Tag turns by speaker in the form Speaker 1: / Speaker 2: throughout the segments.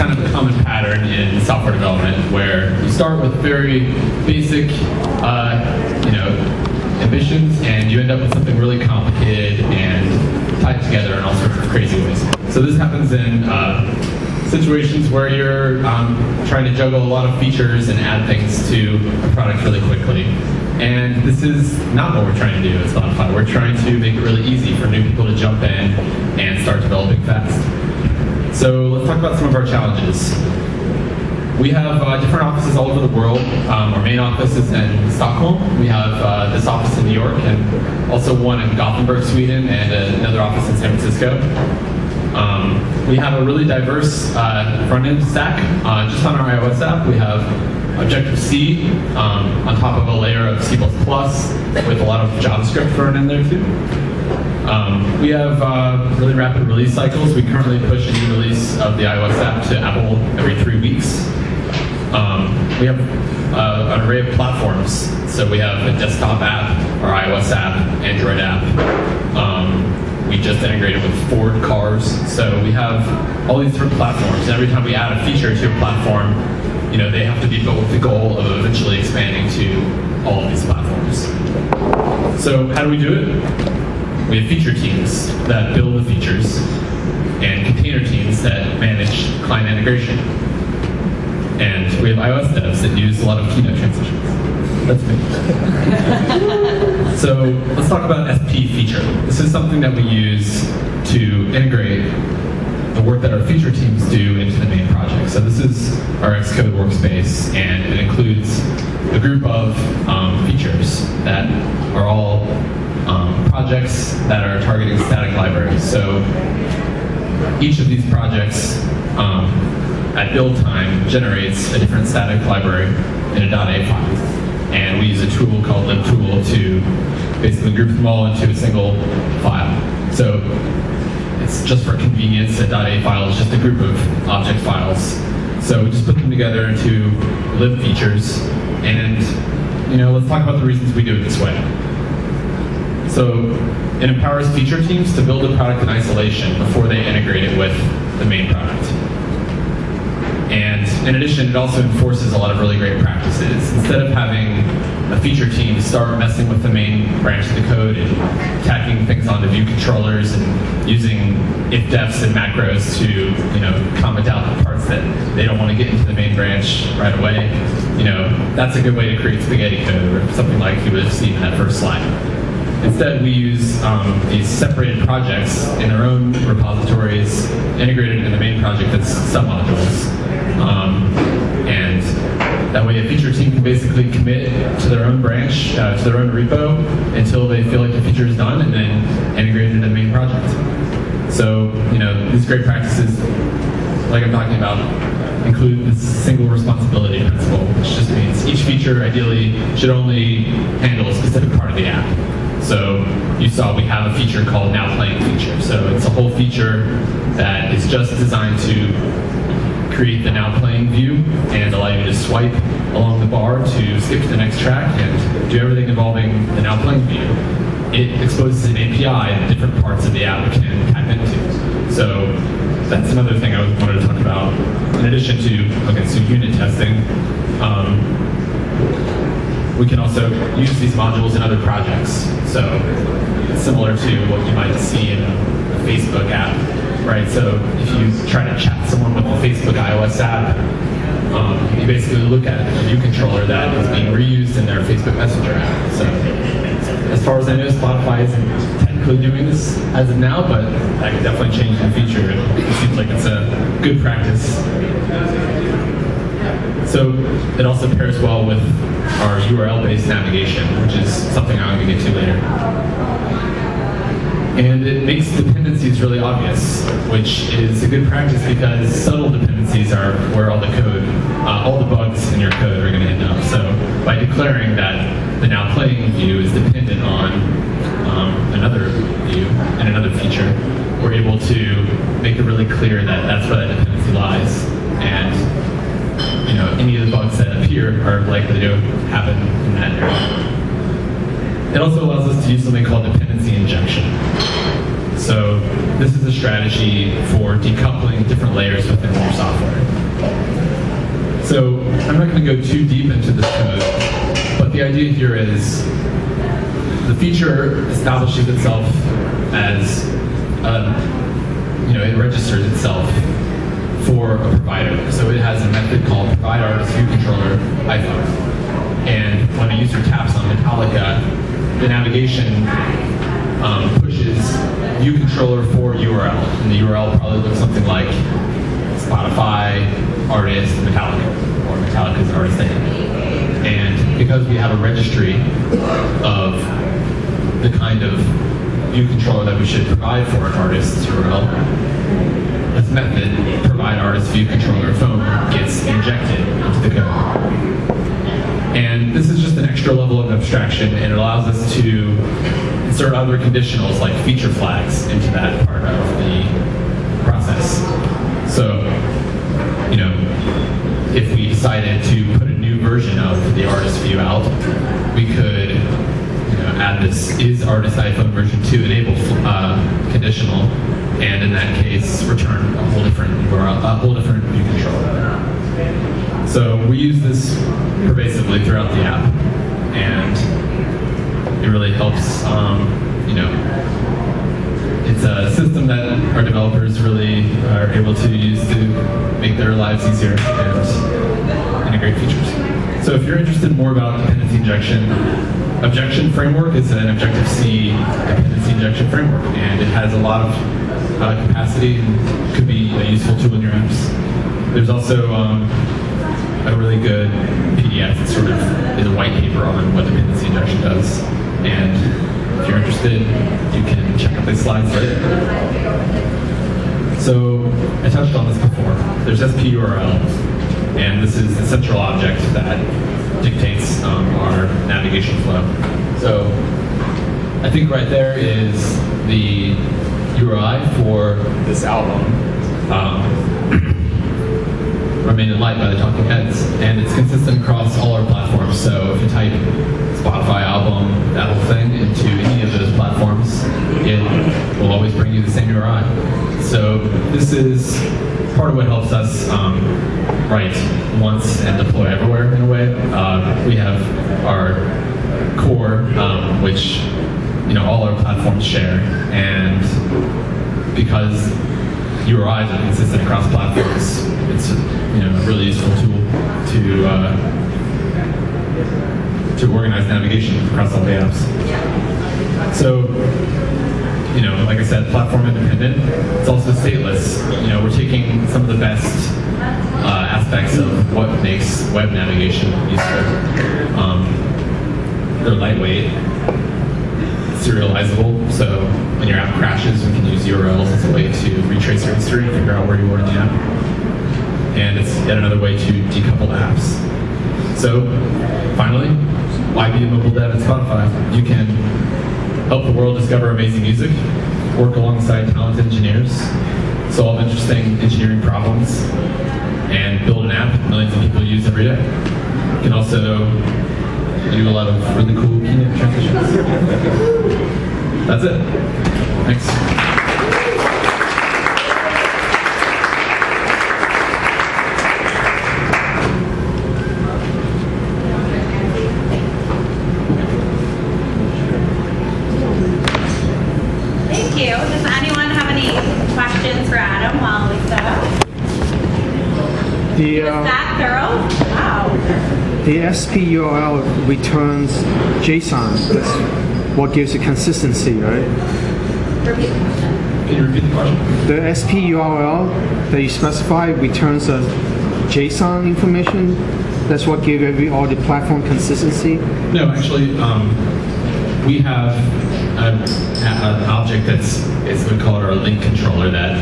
Speaker 1: kind of a common pattern in software development where you start with very basic, ambitions, and you end up with something really complicated and tied together in all sorts of crazy ways. So this happens in situations where you're trying to juggle a lot of features and add things to a product really quickly. And this is not what we're trying to do at Spotify. We're trying to make it really easy for new people to jump in and start developing fast. So let's talk about some of our challenges. We have different offices all over the world. Our main office is in Stockholm. We have this office in New York and also one in Gothenburg, Sweden, and another office in San Francisco. We have a really diverse front-end stack. Just on our iOS app, we have Objective-C on top of a layer of C++ with a lot of JavaScript thrown in there too. We have really rapid release cycles. We currently push a new release of the iOS app to Apple every 3 weeks. We have an array of platforms. So we have a desktop app, our iOS app, Android app. We just integrated with Ford cars. So we have all these different platforms. And every time we add a feature to a platform, they have to be built with the goal of eventually expanding to all of these platforms. So how do we do it? We have feature teams that build the features and container teams that manage client integration. And we have iOS devs that use a lot of keynote transitions. That's me. So let's talk about SP feature. This is something that we use to integrate the work that our feature teams do into the main project. So this is our Xcode workspace, and it includes a group of features that are all projects that are targeting static libraries. So each of these projects at build time generates a different static library in a .a file. And we use a tool called libtool to basically group them all into a single file. So it's just for convenience, a .a file is just a group of object files. So we just put them together into lib features, and let's talk about the reasons we do it this way. So it empowers feature teams to build a product in isolation before they integrate it with the main product. And in addition, it also enforces a lot of really great practices. Instead of having a feature team start messing with the main branch of the code and tacking things onto view controllers and using if-defs and macros to comment out the parts that they don't want to get into the main branch right away, that's a good way to create spaghetti code, or something like you would have seen in that first slide. Instead, we use these separated projects in their own repositories, integrated in the main project as submodules. And that way a feature team can basically commit to their own branch, to their own repo, until they feel like the feature is done, and then integrate it into the main project. So, these great practices, like I'm talking about, include this single responsibility principle, which just means each feature ideally should only handle a specific part of the app. So you saw we have a feature called Now Playing feature. So it's a whole feature that is just designed to create the Now Playing view and allow you to swipe along the bar to skip to the next track and do everything involving the Now Playing view. It exposes an API that different parts of the app can tap into. So that's another thing I wanted to talk about. In addition to, unit testing, we can also use these modules in other projects. So it's similar to what you might see in a Facebook app, right? So if you try to chat someone with a Facebook iOS app, you basically look at a view controller that is being reused in their Facebook Messenger app. So as far as I know, Spotify isn't technically doing this as of now, but that could definitely change in the future. It seems like it's a good practice. So it also pairs well with our URL-based navigation, which is something I'm going to get to later. And it makes dependencies really obvious, which is a good practice because subtle dependencies are where all the code, all the bugs in your code are going to end up. So by declaring that the Now Playing view is dependent on another view and another feature, we're able to make it really clear that that's where that dependency lies. And any of the bugs that appear are likely to happen in that area. It also allows us to use something called dependency injection. So this is a strategy for decoupling different layers within your software. So I'm not going to go too deep into this code, but the idea here is the feature establishes itself as, it registers itself for a provider. So it has a method called provide artist view controller iPhone. And when a user taps on Metallica, the navigation pushes view controller for URL. And the URL probably looks something like Spotify, artist, Metallica, or Metallica's artist name. And because we have a registry of the kind of view controller that we should provide for an artist's URL, this method, provide artist view controller phone, gets injected into the code. And this is just an extra level of abstraction, and it allows us to insert other conditionals like feature flags into that part of the process. So, if we decided to put a new version of the artist view out, we could add this is artist iPhone version 2 enable conditional, and in that case return a whole different URL, a whole different view controller. So we use this pervasively throughout the app, and it really helps. It's a system that our developers really are able to use to make their lives easier and integrate features. So if you're interested more about dependency injection, Objection Framework is an Objective-C dependency injection framework, and it has a lot of capacity and could be a useful tool in your apps. There's also a really good PDF that sort of is a white paper on what dependency injection does, and if you're interested, you can check out these slides later. So I touched on this before. There's SPURL, and this is the central object that dictates our navigation flow. So I think right there is the URI for this album, Remain in Light by the Talking Heads, and it's consistent across all our platforms. So if you type Spotify album, that whole thing, into any of those platforms, it will always bring you the same URI. So this is part of what helps us write once and deploy everywhere in a way. We have our core, which all our platforms share, and because URIs are consistent across platforms, it's a really useful tool to organize navigation across all the apps. So, like I said, platform independent. It's also stateless. We're taking some of the best aspects of what makes web navigation useful. They're lightweight, serializable, so when your app crashes, we can use URLs as a way to retrace your history and figure out where you were in the app. And it's yet another way to decouple apps. So, finally, why be a mobile dev at Spotify? You can help the world discover amazing music, work alongside talented engineers, solve interesting engineering problems, and build an app millions of people use every day. You can also do a lot of really cool keynote transitions. That's it. Thanks.
Speaker 2: Does anyone have any questions for Adam while we set up? Was that thorough? Wow.
Speaker 3: The SPURL returns JSON. That's what gives it consistency, right?
Speaker 2: Repeat the question.
Speaker 1: Can you repeat the question?
Speaker 3: The SPURL that you specify returns a JSON information. That's what gives all the platform consistency?
Speaker 1: No, actually, we have an object we call it our link controller that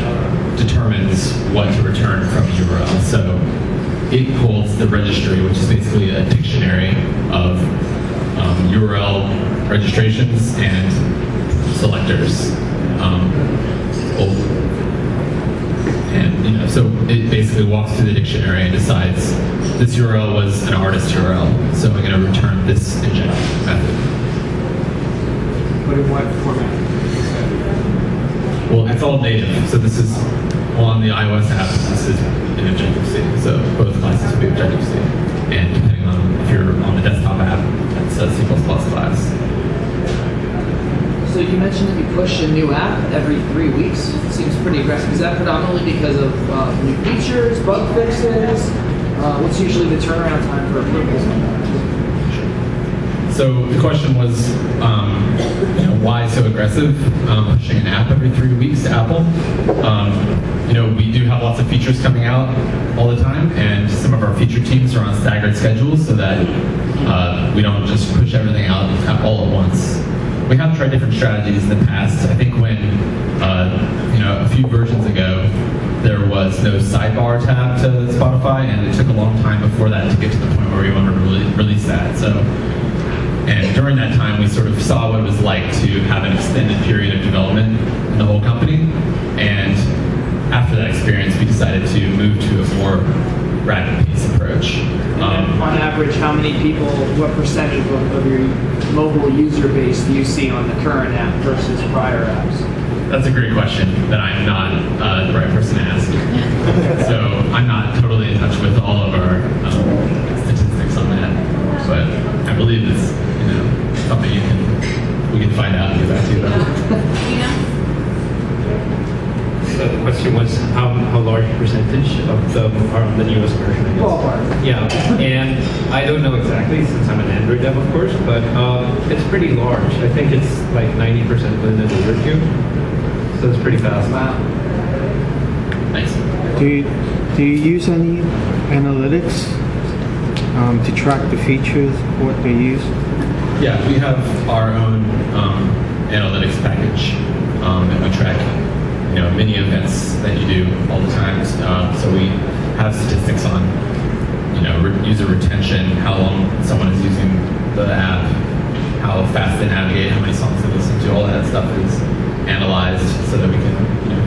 Speaker 1: determines what to return from a URL. So it holds the registry, which is basically a dictionary of URL registrations and selectors. So it basically walks through the dictionary and decides this URL was an artist URL, so I'm going to return this inject method.
Speaker 3: But in what format?
Speaker 1: Well, it's all native, so this is on the iOS app. This is in Objective-C, so both classes be Objective-C. And depending on if you're on the desktop app, it's C++ class.
Speaker 4: So you mentioned that you push a new app every 3 weeks. Seems pretty aggressive. Is that predominantly because of new features, bug fixes? What's usually the turnaround time for approvals on that?
Speaker 1: So the question was, why so aggressive pushing an app every 3 weeks to Apple? We do have lots of features coming out all the time, and some of our feature teams are on staggered schedules so that we don't just push everything out all at once. We have tried different strategies in the past. I think when, a few versions ago, there was no sidebar tab to Spotify, and it took a long time before that to get to the point where we wanted to release that. And during that time, we sort of saw what it was like to have an extended period of development in the whole company. And after that experience, we decided to move to a more rapid pace approach.
Speaker 4: On average, how many people, what percentage of your mobile user base do you see on the current app versus prior apps?
Speaker 1: That's a great question that I'm not the right person to ask. So I'm not totally in touch with all of our statistics on that, but I believe it's something we can find out and get back to you about.
Speaker 5: So the question was how large percentage of the newest version, I guess.
Speaker 4: Ballpark.
Speaker 5: Yeah, and I don't know exactly since I'm an Android dev, of course, but it's pretty large. I think it's like 90% within a day or two. So it's pretty fast.
Speaker 4: Wow.
Speaker 1: Nice.
Speaker 3: Do you use any analytics to track the features, what they use?
Speaker 1: Yeah, we have our own analytics package, and we track many events that you do all the time. So we have statistics on user retention, how long someone is using the app, how fast they navigate, how many songs they listen to. All that stuff is analyzed so that we can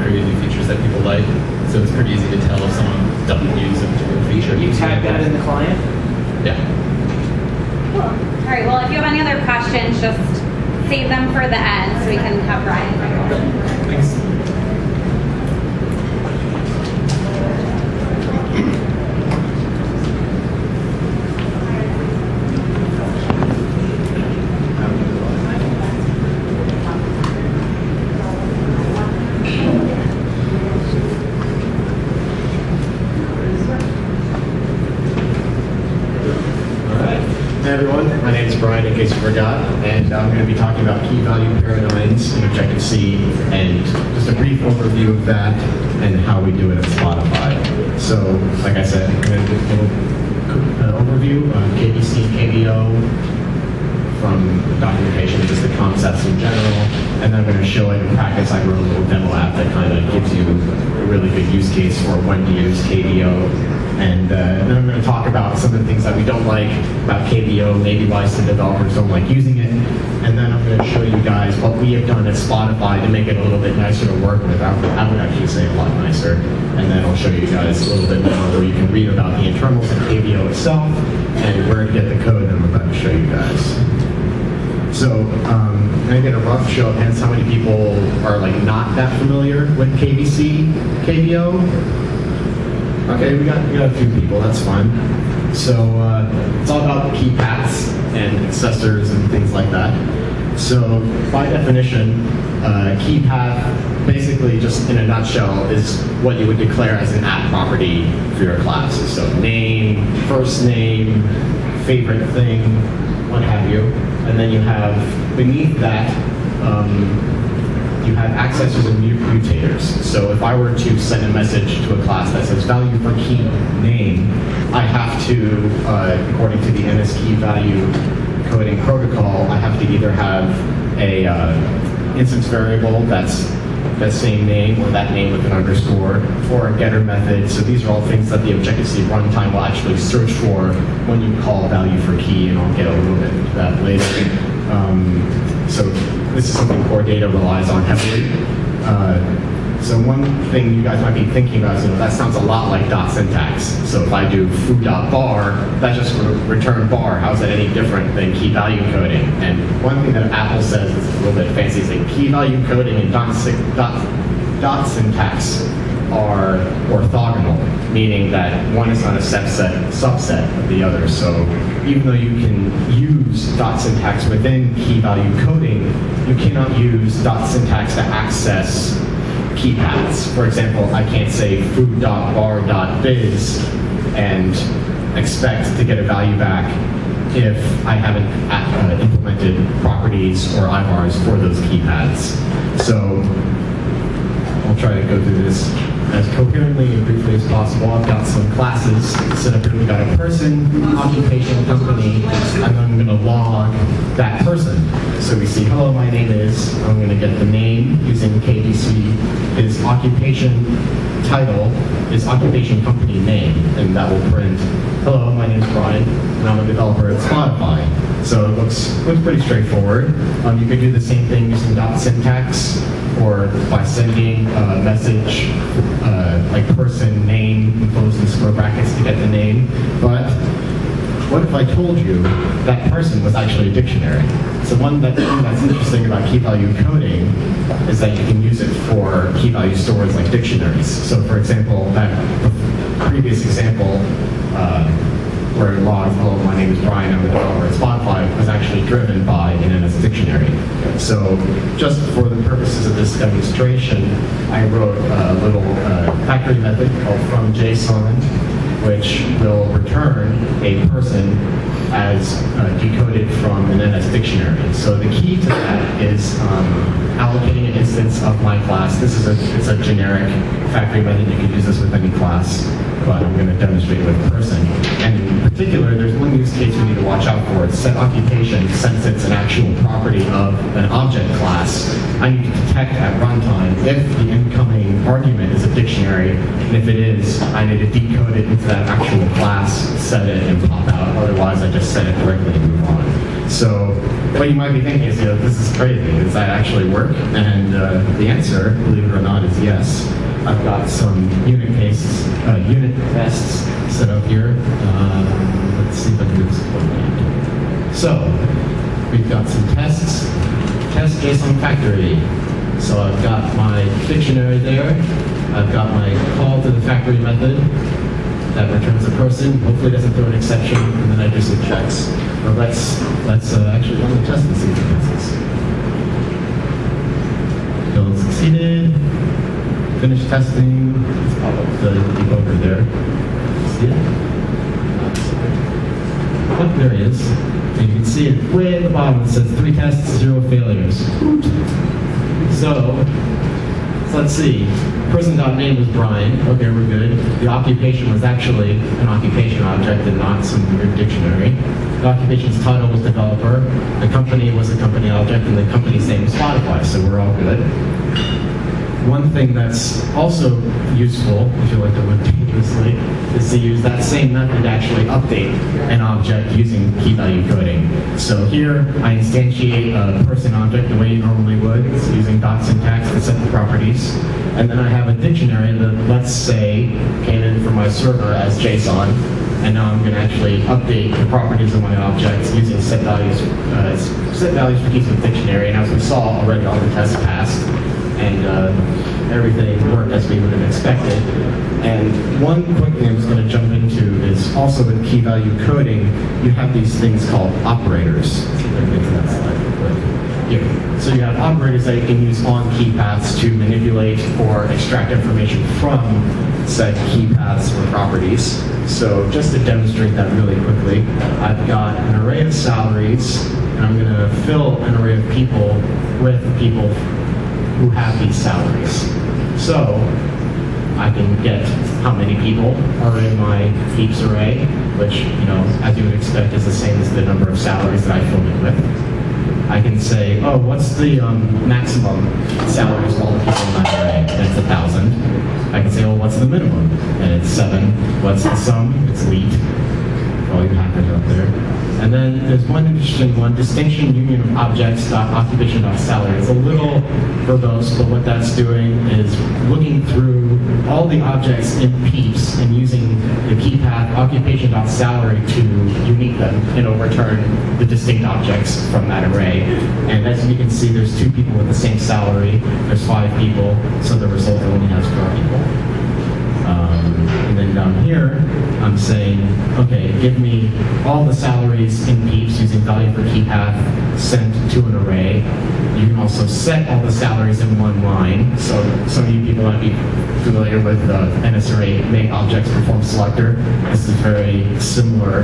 Speaker 1: create new features that people like. So it's pretty easy to tell if someone doesn't use a particular feature.
Speaker 4: You tag that in the client?
Speaker 1: Yeah.
Speaker 2: Cool. All right, well, if you have any other questions, just save them for the end so we can have Ryan.
Speaker 1: Thanks.
Speaker 6: Hey everyone, my name is Brian, in case you forgot, and I'm going to be talking about key value paradigms in Objective-C and just a brief overview of that and how we do it at Spotify. So, like I said, I'm going to do a little overview on KBC, KBO, from the documentation, just the concepts in general, and then I'm going to show it in practice. I wrote a little demo app that kind of gives you a really good use case for when to use KBO. And then I'm going to talk about some of the things that we don't like about KBO, maybe why some developers don't like using it. And then I'm going to show you guys what we have done at Spotify to make it a little bit nicer to work with. I would actually say a lot nicer. And then I'll show you guys a little bit more where you can read about the internals of KBO itself and where to get the code that I'm about to show you guys. So I'm going to get a rough show of hands how many people are not that familiar with KBC, KBO. Okay, we got a few people, that's fine. So it's all about key paths and accessors and things like that. So by definition, key path, basically just in a nutshell, is what you would declare as an app property for your class. So name, first name, favorite thing, what have you. And then you have, beneath that, you have accessors and mutators. So if I were to send a message to a class that says value for key name, I have to, according to the NS key value coding protocol, I have to either have a instance variable that's the same name or that name with an underscore, or a getter method. So these are all things that the Objective-C runtime will actually search for when you call value for key, and I'll get a little bit into that later. So this is something core data relies on heavily. So one thing you guys might be thinking about is, that sounds a lot like dot syntax. So if I do foo.bar, that just return bar. How is that any different than key value coding? And one thing that Apple says is a little bit fancy, is that key value coding and dot syntax are orthogonal, meaning that one is not a subset of the other. So even though you can use dot syntax within key value coding, you cannot use dot syntax to access key paths. For example, I can't say food.bar.biz and expect to get a value back if I haven't implemented properties or ibars for those key paths. So I'll try to go through this as coherently and briefly as possible. I've got some classes set up here. We've got a person, occupation, company, and I'm going to log that person. So we see, hello, my name is, I'm going to get the name using KBC. His occupation title is occupation company name, and that will print, hello, my name is Brian, and I'm a developer at Spotify. So it looks pretty straightforward. You could do the same thing using dot syntax, or by sending a message like person name enclosed in square brackets to get the name. But what if I told you that person was actually a dictionary? So one thing that's interesting about key value coding is that you can use it for key value stores like dictionaries. So for example, that previous example where it logged, hello, my name is Brian, I'm a developer at Spotify, was actually driven by an NS dictionary. So just for the purposes of this demonstration, I wrote a little factory method called from.json, which will return a person as decoded from an NS dictionary. So the key to that is allocating an instance of my class. It's a generic factory method. You can use this with any class, but I'm going to demonstrate it with person. And in particular, there's one use case we need to watch out for. It's set occupation. Since it's an actual property of an object class, I need to detect at runtime if the incoming argument is a dictionary, and if it is, I need to decode it into that actual class, set it, and pop out. Otherwise, I just set it correctly and move on. So what you might be thinking is, this is crazy. Does that actually work? And the answer, believe it or not, is yes. I've got some unit tests set up here. Let's see if I can do this quickly. So we've got some tests. Test JSON factory. So I've got my dictionary there. I've got my call to the factory method that returns a person. Hopefully it doesn't throw an exception, and then I do some checks. But let's actually run the test and see if it passes. Build succeeded. Finish testing. Let's pop up the debugger there. See it? Oh, there it is. And you can see it way at the bottom. It says 3 tests, 0 failures. So let's see. Person.name was Brian. Okay, we're good. The occupation was actually an occupation object and not some weird dictionary. The occupation's title was developer. The company was a company object, and the company's name was Spotify. So we're all good. One thing that's also useful, if you like to live dangerously, is to use that same method to actually update an object using key value coding. So here, I instantiate a person object the way you normally would, using dot syntax to set the properties. And then I have a dictionary that, let's say, came in from my server as JSON. And now I'm going to actually update the properties of my objects using set values for keys with dictionary. And as we saw already, all the tests passed. And everything worked as we would have expected. And one quick thing I'm just going to jump into is also in key value coding, you have these things called operators. Let's see if I can get to that slide real quick. Here. So you have operators that you can use on key paths to manipulate or extract information from said key paths or properties. So just to demonstrate that really quickly, I've got an array of salaries, and I'm going to fill an array of people with people who have these salaries. So I can get how many people are in my heaps array, which, as you would expect, is the same as the number of salaries that I filled it with. I can say, oh, what's the maximum salaries of all the people in my array? And it's 1,000. I can say, well, what's the minimum? And it's 7. What's the sum? It's wheat. All you hackers out there. And then there's one interesting one, distinction union of objects occupation.salary. It's a little verbose, but what that's doing is looking through all the objects in peeps and using the key path occupation.salary to unique them and overturn the distinct objects from that array. And as you can see, there's 2 people with the same salary. There's 5 people, so the result only has 4 people. And then down here, I'm saying, okay, give me all the salaries in peeps using value for key path sent to an array. You can also set all the salaries in one line. So some of you people might be familiar with the NSRA make objects perform selector. This is very similar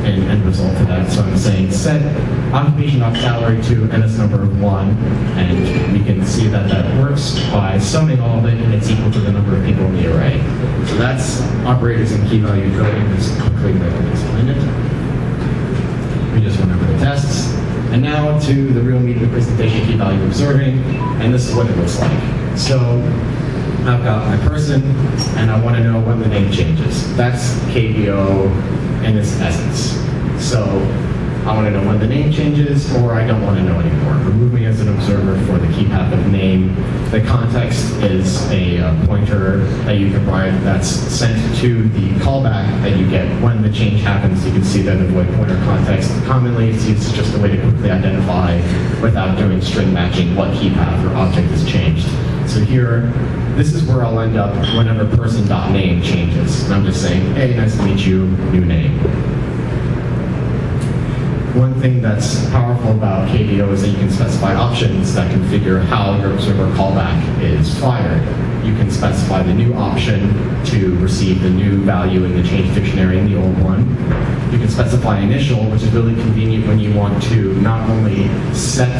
Speaker 6: in end result to that. So I'm saying set occupation.salary to ns number of 1, and we can see that that works by summing all of it, and it's equal to the number of people in the array. So that's operators and key value coding. Just quickly explain it. We just went over the tests. And now to the real meat of the presentation, key value observing, and this is what it looks like. So I've got my person, and I want to know when the name changes. That's KVO in its essence. So I want to know when the name changes, or I don't want to know anymore. Removing as an observer for the key path of name. The context is a pointer that you can provide that's sent to the callback that you get when the change happens. You can see that in the void pointer context. Commonly, it's used as just a way to quickly identify, without doing string matching, what key path or object has changed. So here, this is where I'll end up whenever person.name changes. And I'm just saying, hey, nice to meet you, new name. One thing that's powerful about KVO is that you can specify options that configure how your observer callback is fired. You can specify the new option to receive the new value in the change dictionary in the old one. You can specify initial, which is really convenient when you want to not only set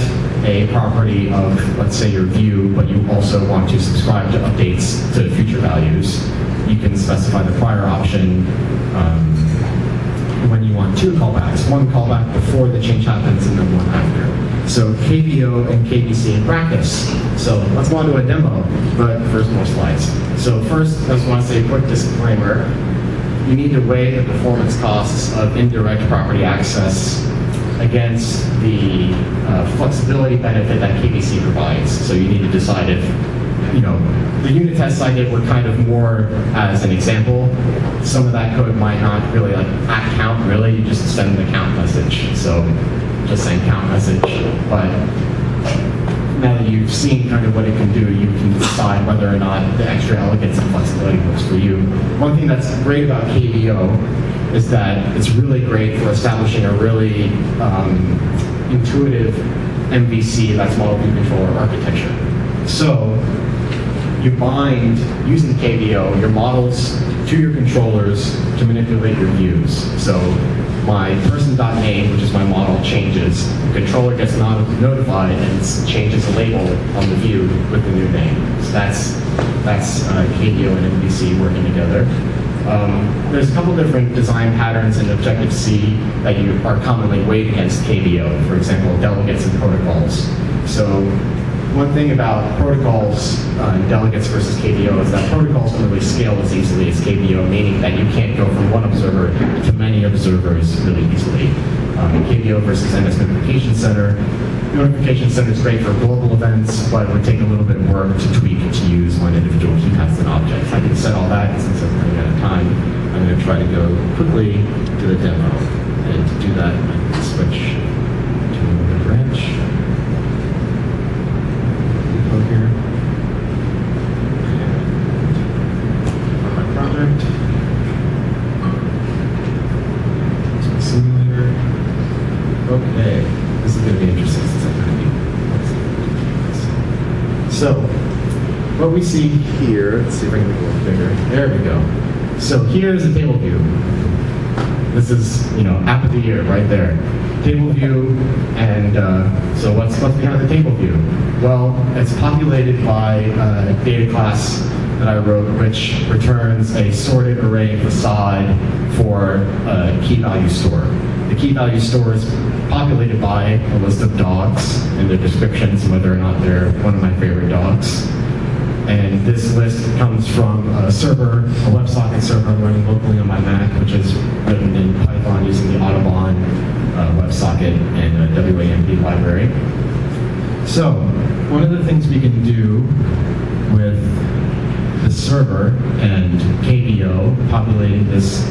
Speaker 6: a property of, let's say, your view, but you also want to subscribe to updates to future values. You can specify the prior option when you want 2 callbacks, 1 callback before the change happens and then 1 after. So KVO and KVC in practice. So let's go on to a demo, but first more slides. So first, I just want to say a quick disclaimer. You need to weigh the performance costs of indirect property access against the flexibility benefit that KVC provides. So you need to decide if, the unit tests I did were kind of more as an example. Some of that code might not really at count, really. You just send the count message. So just saying count message. But now that you've seen kind of what it can do, you can decide whether or not the extra elegance and flexibility works for you. One thing that's great about KVO is that it's really great for establishing a really intuitive MVC, that's model view controller architecture. So you bind, using KVO, your models to your controllers to manipulate your views. So my person.name, which is my model, changes. The controller gets notified and changes a label on the view with the new name. So that's KVO and MVC working together. There's a couple different design patterns in Objective-C that you are commonly weighed against KVO. For example, delegates and protocols. So one thing about protocols, delegates versus KVO, is that protocols don't really scale as easily as KVO, meaning that you can't go from one observer to many observers really easily. KVO versus NS Notification Center. Notification Center is great for global events, but it would take a little bit of work to tweak to use one individual key paths and objects. I can set all that, and since I'm running out of time, I'm going to try to go quickly to the demo. And to do that, I can switch to the branch. Here. On my project. Simulator. Okay, this is going to be interesting since I'm going to be. So, what we see here, let's see if I can make it a little bigger. There we go. So here's a table view. This is, app of the year right there. Table view, and so what's behind the table view? Well, it's populated by a data class that I wrote, which returns a sorted array facade for a key value store. The key value store is populated by a list of dogs and their descriptions, whether or not they're one of my favorite dogs. And this list comes from a server, a WebSocket server I'm running locally on my Mac, which is written in Python using the Audubon WebSocket and a WAMP library. So, one of the things we can do with the server and KVO populating this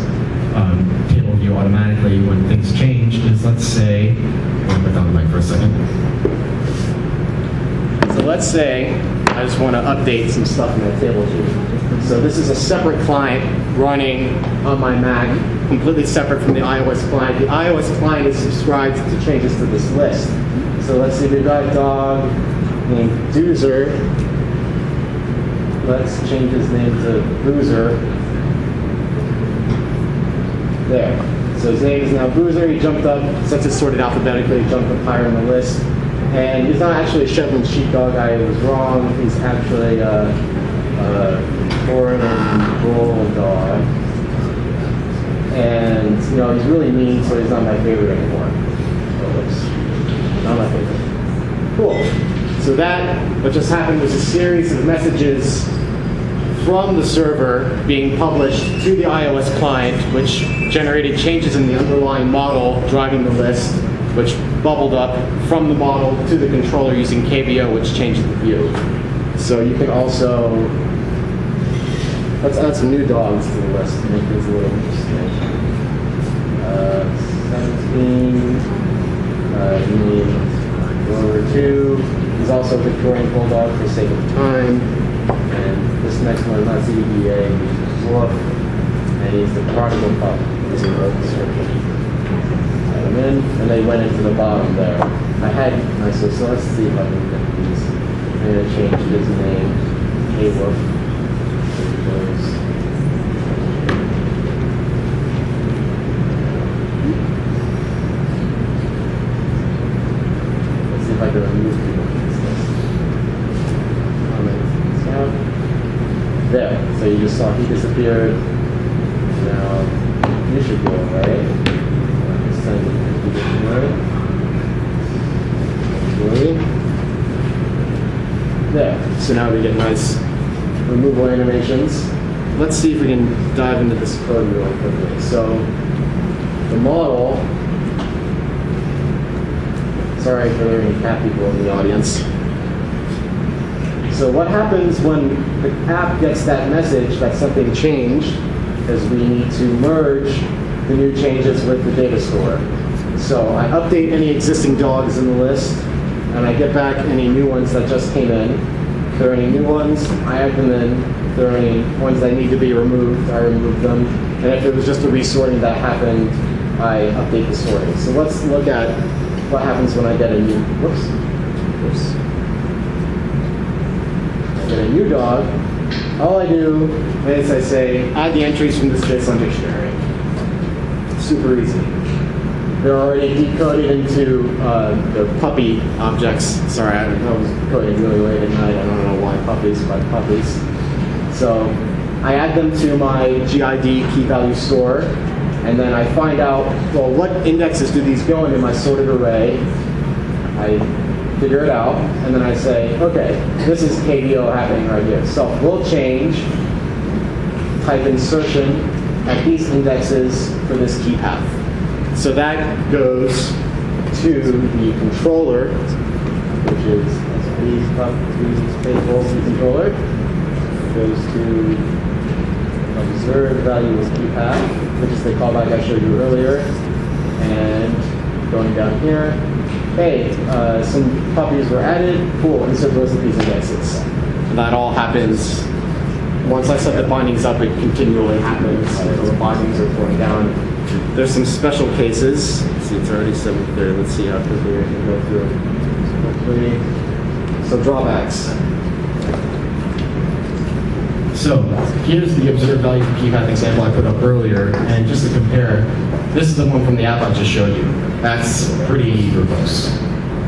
Speaker 6: table view automatically when things change is, let's say, I'll put down the mic for a second. So let's say I just want to update some stuff in my table here. So this is a separate client running on my Mac, completely separate from the iOS client. The iOS client is subscribed to changes to this list. So let's see, we've got a dog named Doozer. Let's change his name to Boozer. There. So his name is now Boozer. He jumped up, since it's sorted alphabetically, he jumped up higher on the list. And he's not actually a Shetland sheepdog. I was wrong. He's actually a Florida bulldog. And, you know, he's really mean, so he's not my favorite anymore. So it's not my favorite. Cool. So that, what just happened was a series of messages from the server being published to the iOS client, which generated changes in the underlying model driving the list, which bubbled up from the model to the controller using KVO, which changed the view. So you can also, let's add some new dogs to the list to make things a little interesting. 17, Rover 2, he's also a Victorian Bulldog for sake of time. And this next one, that's EBA, he's Wolf, and he's the prodigal pup, is an old description. Add him in, and they went into the bottom there. I had, so let's see if I can get these. I'm going to change his name, A-Wolf. Let's see if I can remove people from this list. There, so you just saw he disappeared. Now, you should go away. Send it away. There, so now we get nice removal animations. Let's see if we can dive into this code really quickly. So, the model, sorry for any cat people in the audience. So what happens when the app gets that message that something changed is we need to merge the new changes with the data store. So I update any existing dogs in the list, and I get back any new ones that just came in. If there are any new ones, I add them in. If there are any ones that need to be removed, I remove them. And if it was just a resorting that happened, I update the sorting. So let's look at what happens when I get a new, whoops. Get a new dog. All I do is I say, add the entries from this JSON dictionary. Super easy. They're already decoded into the puppy objects. Sorry, I was coding really late at night. I don't know why puppies, but puppies. So I add them to my GID key value store, and then I find out, well, what indexes do these go in my sorted array? I figure it out, and then I say, okay, this is KVO happening right here. Self will change, type insertion at these indexes for this key path. So that goes to the controller, which is these tables, the controller. It goes to observed value of key path, which is the callback I showed you earlier. And going down here, hey, some puppies were added, cool, insert those at these indexes. And that all happens, once I set the bindings up, it continually happens until the bindings are torn down. There's some special cases. Let's see, it's already 7:30. Let's see how quickly I can go through it. So drawbacks. So here's the observed value for key path example I put up earlier, and just to compare, this is the one from the app I just showed you. That's pretty verbose.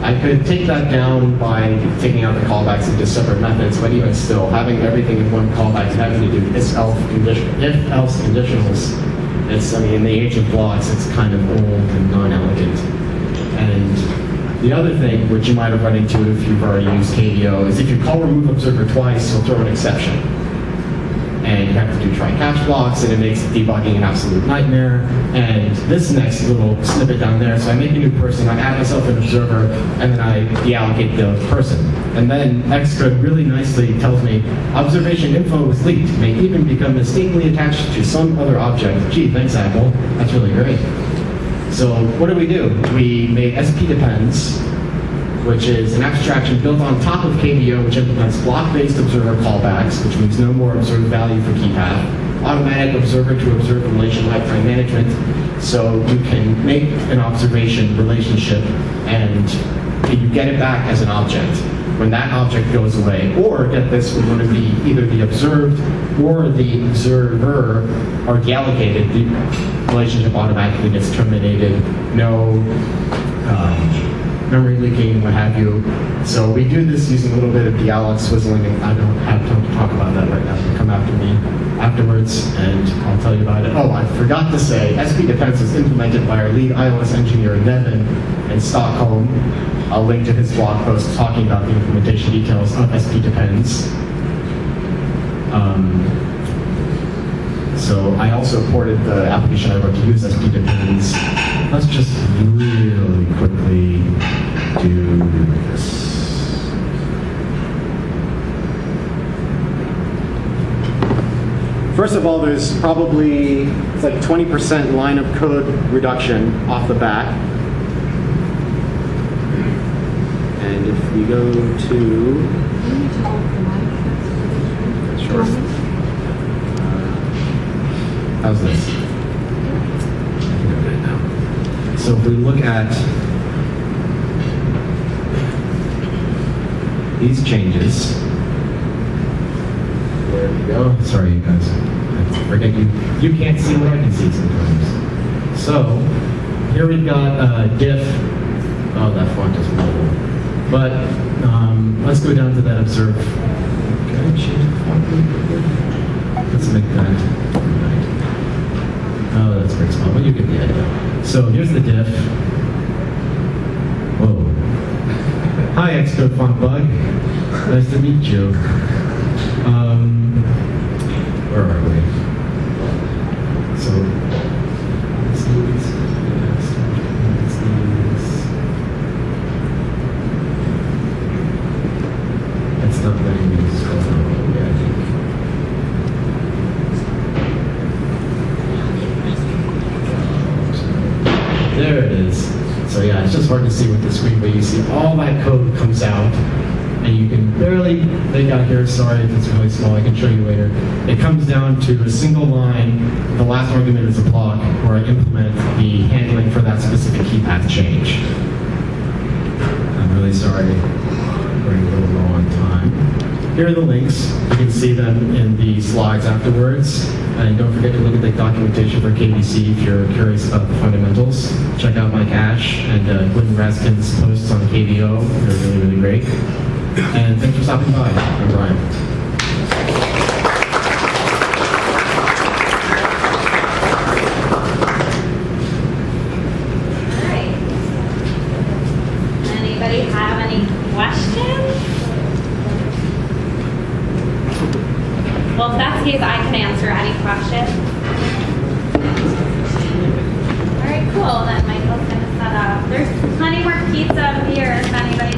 Speaker 6: I could take that down by taking out the callbacks into separate methods, but even still, having everything in one callback and having to do if-else conditionals, it's, I mean, in the age of blocks, it's kind of old and non-elegant. And the other thing, which you might have run into if you've already used KVO, is if you call remove observer twice, you'll throw an exception. And you have to do try catch blocks, and it makes debugging an absolute nightmare. And this next little snippet down there, so I make a new person, I add myself an observer, and then I deallocate the person. And then Xcode really nicely tells me, observation info was leaked, may even become mistakenly attached to some other object. Gee, thanks, Apple. That's really great. So what do? We made SP depends which is an abstraction built on top of KVO, which implements block-based observer callbacks, which means no more observed value for key path, automatic observer-to-observer relation lifetime management, so you can make an observation relationship and you get it back as an object when that object goes away. Or, get this, when one of the, either the observed or the observer are deallocated, the relationship automatically gets terminated, no memory leaking, what have you. So we do this using a little bit of dialog swizzling, and I don't have time to talk about that right now. So come after me afterwards, and I'll tell you about it. Oh, I forgot to say, SP Depends is implemented by our lead iOS engineer, Nevin, in Stockholm. I'll link to his blog post talking about the implementation details of SP Depends. So I also ported the application I wrote to use SP Depends. Let's just really quickly do this. First of all, there's probably, it's like 20% line of code reduction off the bat. And if we go to, sure. How's this? I can do it now. So if we look at these changes, there we go. Sorry, you guys. I forget you can't see what I can see sometimes. So here we've got a diff. Oh, that font is mobile. But let's go down to that observe. Can I change the font really quickly? Let's make that. Oh, that's very small, but you get the idea. So here's the diff. Whoa. Hi, Xcode Font Bug. Nice to meet you. Where are we? So, it's not letting me scroll down all the way, I think. There it is. So yeah, it's just hard to see with the screen, but you see all that code comes out, and you can barely make out here. Sorry if it's really small, I can show you later. It comes down to a single line. The last argument is a block where I implement the handling for that specific key path change. I'm really sorry. We're running a little low on time. Here are the links. You can see them in the slides afterwards. And don't forget to look at the documentation for KBC if you're curious about the fundamentals. Check out Mike Ash and Glenn Raskin's posts on KVO. They're really, really great. And thanks for stopping by. I'm Brian.
Speaker 2: All right. Anybody have any questions? Well, if that's the case, I can answer any questions.